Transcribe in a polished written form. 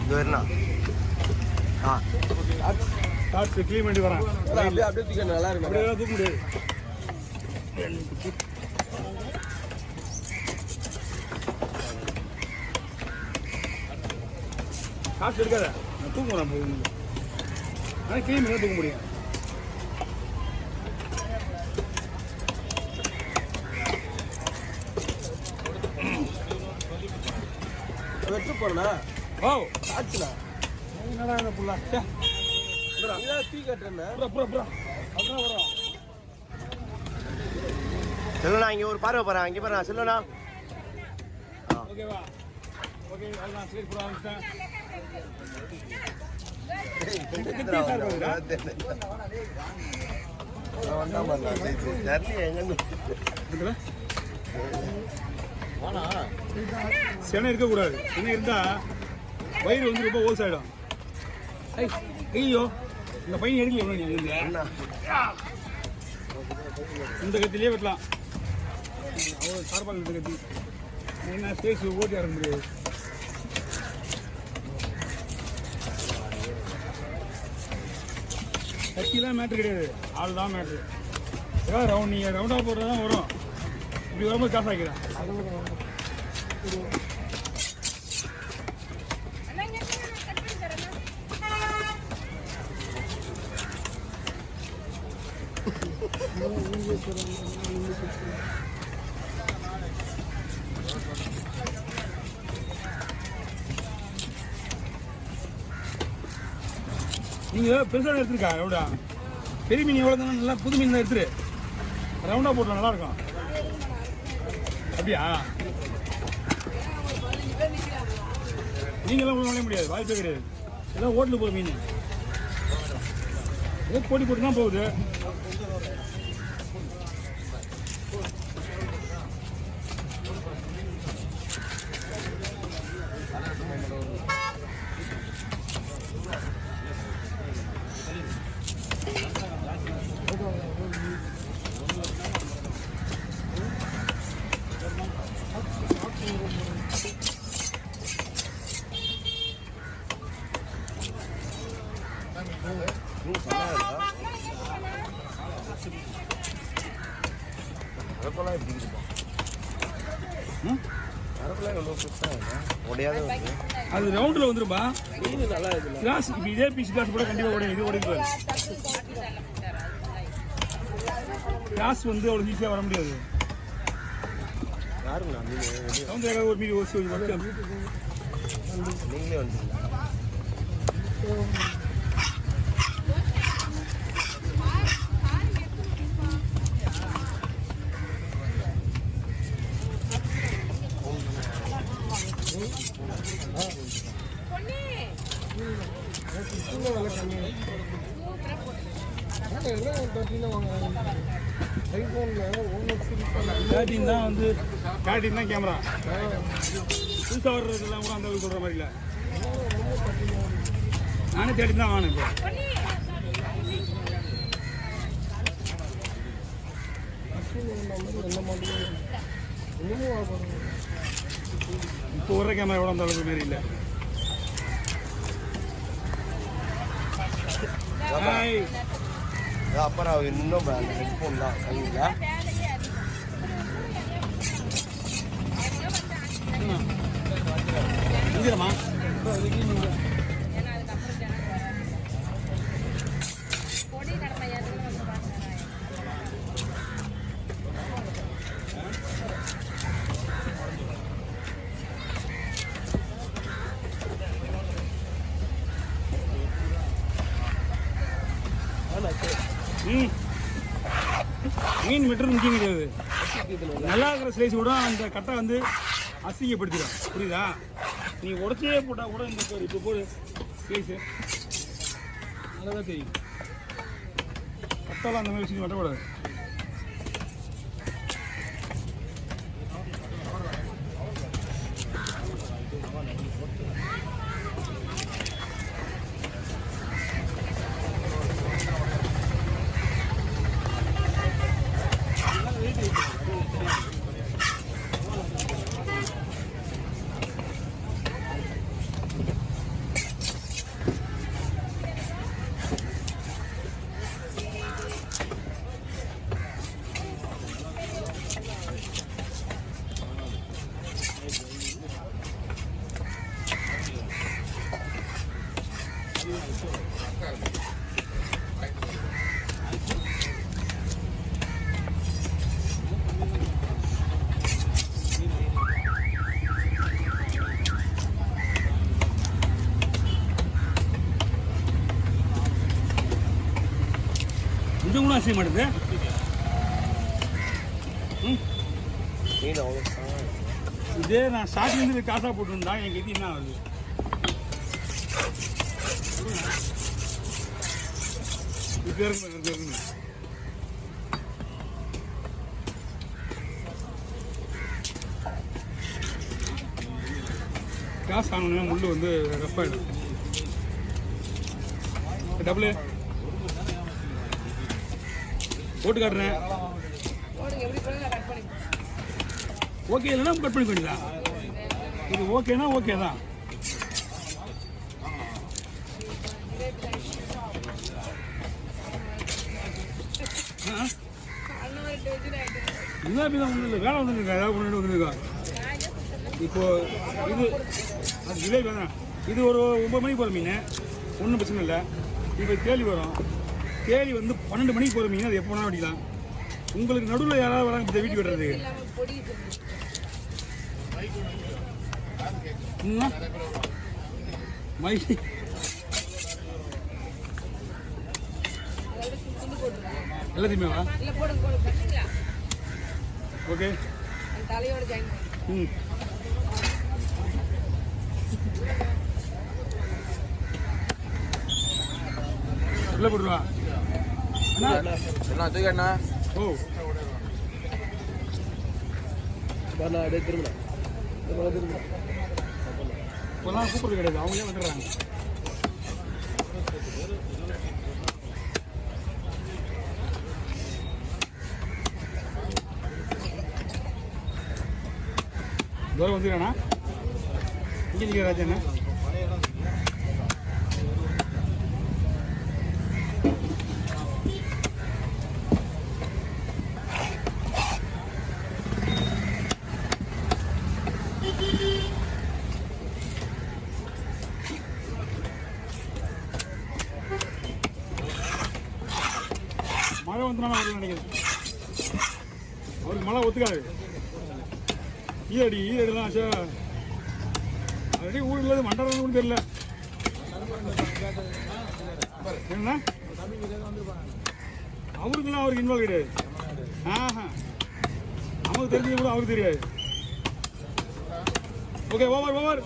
இது வரணும். Shorts clean பண்ணி வரேன். அப்படியே தூக்க நல்லா இருக்கும். அப்படியே தூக்க முடியாது. ஷார்ட்ஸ் எடுக்காத, நான் தூக்குறேன் போகுது. ஆனால் க்ளீன் பண்ணி தூக்க முடியும். வெட்டு போறா ஓ ஆச்சுடா. என்னடா புள்ளா தீ கட்டுறேன். செல்லுண்ணா இங்கே ஒரு பார்வை போகிறேன். இங்கே பாரு செல்லுண்ணா. ஓகேவா? ஓகே அதான் சரி புறா வந்துட்டேன். செனை இருக்கக்கூடாது. செனை இருந்தா வயிறு வந்து ரொம்ப ஓல்ஸ் ஆயிடும். ஐயோ இந்த பையன் எடுக்கல. இந்த கத்திலே வெட்டலாம். அவ்வளோ சார்பாக இந்த கத்தி என்ன ஸ்டேஜ் ஓட்டி ஆட முடியாது. கத்திலாம் மேட்ரு கிடையாது, ஆள் தான் மேட்ரு. ஏதாவது ரவுண்ட் நீங்கள் ரவுண்டாக போடுறது தான் வரும். இப்படி வரும்போது காசு ஆக்கிறேன். நீங்க பெருசாக எடுத்துருக்கா ரவுண்டா. பெரிய மீன் எவ்வளோ தானே, நல்லா புது மீன் தான் எடுத்துரு. ரவுண்டா போட்டலாம் நல்லா இருக்கும். அப்படியா? நீங்களாம் ஒன்றும் நுழைய முடியாது, வாய்ப்பே கிடையாது. ஏதோ ஓட்டில் போகிற மீன் ஏதோ போட்டி போட்டு தான் போகுது. அது ரவுண்டில் வந்துருப்பா. கிளாஸ் இப்போ இதே பீஸ் கிளாஸ் கூட கண்டிப்பாக உடையும். இது உடையாது. கிளாஸ் வந்து அவ்வளோ ஈஸியாக வர முடியாது. ரவுண்ட் ஒரு மீன் நீங்களே வந்து கேட்டிங் தான் வந்து கேட்டிங் தான் கேமரா. புதுசாக வர்றதுலாம் கூட அந்த சொல்கிற மாதிரி இல்லை. நானே தேடி தான் வாங்கினேன். இப்போ வர்ற கேமரா எவ்வளோ அந்த அளவுக்கு மாரி இல்லை. அப்புறம் இன்னும் ஹெட்ஃபோன் தான் சரிங்களா. இந்திரமா மீன் வெட்டுறது முக்கியம் கிடையாது. நல்லா இருக்கிற ஸ்லைஸ் கூட அந்த கட்டை வந்து அசிங்கப்படுத்திடும். புரியுதா? நீ உடச்சே போட்டால் கூட இந்த பேர் இப்போ போடு ஸ்லைஸு அதான் தெரியும். கட்டெல்லாம் அந்த மாதிரி விஷயம் வெட்டக்கூடாது. கொஞ்சம் கூட அசைய மாட்டேது. மீன் அவ்வளோ இதே நான் ஸ்டார்டிங்லேருந்து காசாக போட்டுருந்தா எங்கள் இது என்ன ஆகுது? இது இருக்குங்க. காசு ஆகணும்னா முள் வந்து ரஃப் ஆகிடும். டபுள் போட்டு காட்டுறேன். ஓகே இல்லைன்னா கட் பண்ணி வேண்டியதா? இது ஓகேனா ஓகே தான். இதுதான் இப்படி ஒன்றும் இல்லை, வேலை வந்துருக்கா, ஏதாவது கொண்டு வந்துருக்கா. இப்போ இது அது ஜிலேபி தான். இது ஒரு 9 மணிக்கு போகிற மீன், ஒன்றும் பிரச்சனை இல்லை. இப்போ தேலி வரும். தேலி வந்து 12 மணிக்கு போகிற மீன், அது எப்போ வேணாலும் அடிக்கலாம். உங்களுக்கு நடுவில் யாராவது வராங்க இந்த வீட்டுக்கு வெட்டுறதுக்கு. மைசி எல்லாத்தையுமே வா. ஓகே ம் உள்ள போட்டுருவா. என்ன தூக்கண்ணா? ஓ திரும்ப இப்போலாம் கூப்பிடுறது கிடையாது, அவங்களே வந்துடுறாங்க. தூரம் வந்துடுறாண்ணா. இங்கே நிற்கிற ராஜண்ணா. மழை வந்துனா வரும்னு நினைக்கிறேன். அவருக்கு மழை ஒத்துக்காது. ஈரடிலாம் ஆச்சா ஆல்ரெடி ஊரில் மண்டலம் கூட தெரியல என்ன. அவருக்குலாம் அவருக்கு இன்வால்வ் கிடையாது. அவருக்கு தெரிஞ்சது கூட அவருக்கு தெரியாது. Okay over.